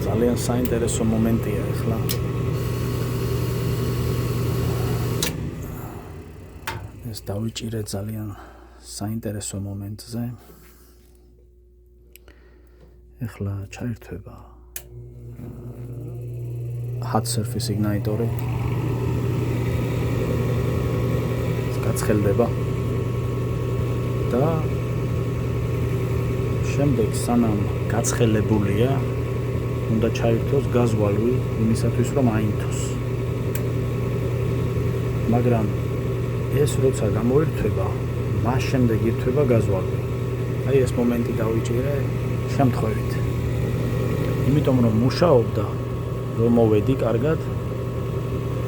ძალიან საინტერესო მომენტია ახლა. ეს დავიჭირე ძალიან საინტერესო მომენტზე. ახლა ჩაირთვება hot surface igniter-ი. გაცხელდება და შემდეგ სანამ გაცხელებულია უნდა ჩაირთვოს გაზვალვი იმისათვის რომ აინთოს. მაგრამ ეს როცა გამოირთვება, მას შემდეგ ირთვება გაზვალვი. აი ეს მომენტი დავიჭირე შემთხვევით. იმიტომ რომ მუშაობდა, რომ მოვედი კარგად.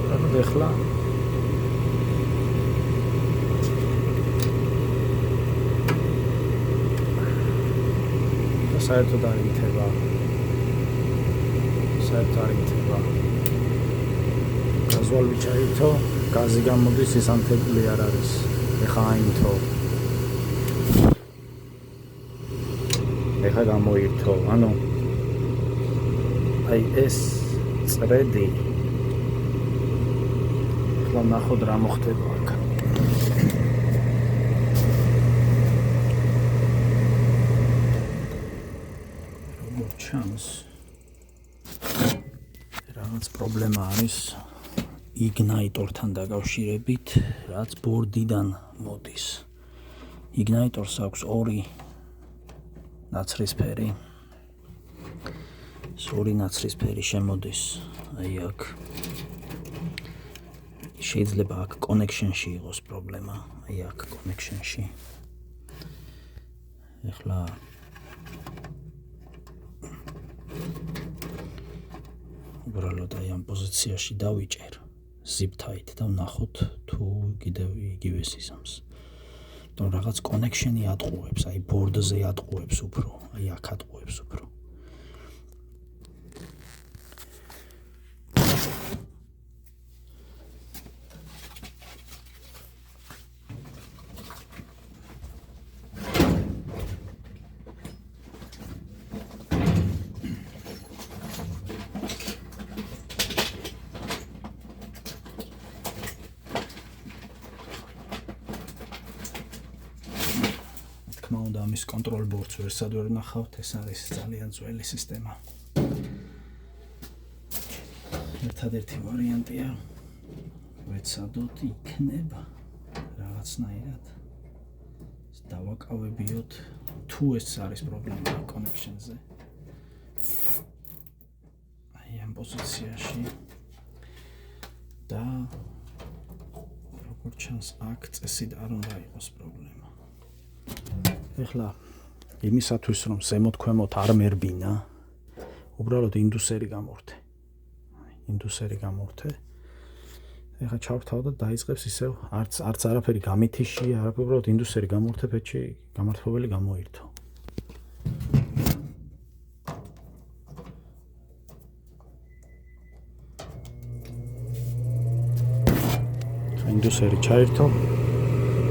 და ახლა საერთოდ არ ითება. გაზვალვი ჩაირთო, გაზი გამოდის, ის ანთებული არ არის. ეხლა აინთო. ეხლა გამოირთო. ანუ აი ეს წრედი. ეხლა ნახოთ რა მოხდება აქ. რაღაც პრობლემა არის ignitor-თან დაკავშირებით, რაც ბორდიდან მოდის. ignitor-ს აქვს ორი ნაცრისფერი. ორი ნაცრისფერი შემოდის აი აქ. შეიძლება აქ connection-ში იყოს პრობლემა, აი აქ connection-ში. ეხლა უბრალოდ აი ამ პოზიციაში დავიჭერ zip tie-ით და ვნახოთ თუ კიდევ იგივეს ისამს. თუმცა რაღაც connection-ი ატყუებს, აი ბორდზე ატყუებს უფრო, აი აქ ატყუებს უფრო. უნდა ამის control board-ს ვერსად ვერ ნახავთ, ეს არის ძალიან ძველი სისტემა. ერთადერთი ვარიანტია ვეცადოთ იქნება რაღაცნაირად დავაკავებიოთ თუ ეს არის პრობლემა connection-ზე. აი ამ პოზიციაში და როგორც ჩანს აქ წესით არ უნდა იყოს პრობლემა. ეხლა იმისათვის რომ ზემოთ ქვემოთ არ მერბინა, უბრალოდ ინდუსერი გამორთე. ინდუსერი გამორთე. ეხლა ჩავრთავ და დაიწყებს ისევ არც არაფერი გამითიში, არაფერი, უბრალოდ ინდუსერი გამორთე, პეჩი გამართლებელი გამოირთო. ინდუსერი ჩაირთო.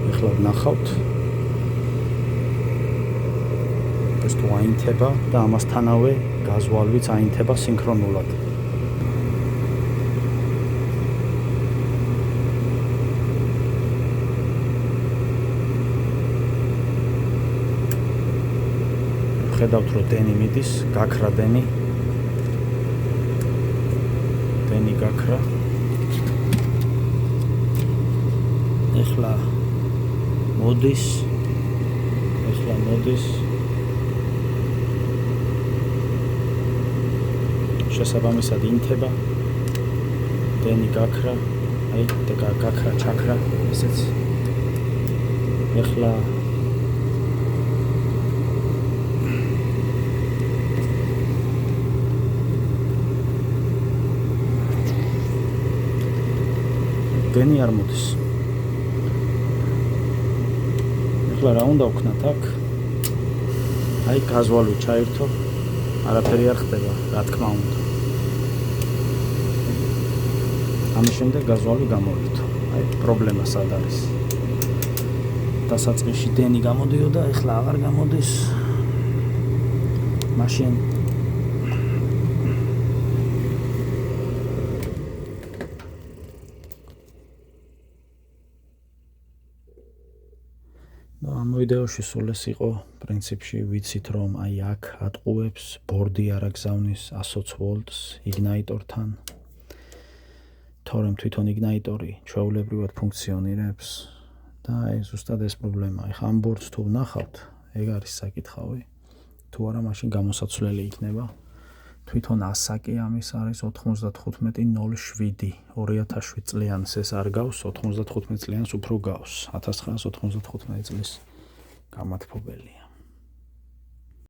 ეხლა ვნახავთ ეს თუ აინთება და ამასთანავე გაზვალვიც აინთება სინქრონულად. ხედავთ რომ დენი მიდის, გაქრა დენი გაქრა. ეხლა მოდის შესაბამისად ინთება დენი გაქრა, აი და გაქრა ჩაქრა, ესეც. ეხლა დენი არ მოდის. ეხლა რა უნდა ვქნათ აქ? აი გაზვალვი ჩაირთო, არაფერი არ ხდება, რა თქმა უნდა. ამის შემდეგ გაზვალვი გამოირთო. აი პრობლემა სად არის? დასაწყისში დენი გამოდიოდა, ეხლა აღარ გამოდის. მაშინ ვიდეოში სულ ეს იყო პრინციპში ვიცით რომ აი აქ ატყუებს ბორდი არ აგზავნის 120 ვოლტს იგნაიტორთან თორემ თვითონ იგნაიტორი ჩვეულებრივად ფუნქციონირებს და აი ზუსტად ეს პრობლემაა. ეხლა ამ ბორდს თუ ვნახავთ, ეგ არის საკითხავი. თუ არა მაშინ გამოსაცვლელი იქნება. თვითონ ასაკი ამის არის 95.07 2007 წლიანს ეს არ გავს 95 წლიანს უფრო გავს 1995 წლის გამათბობელია.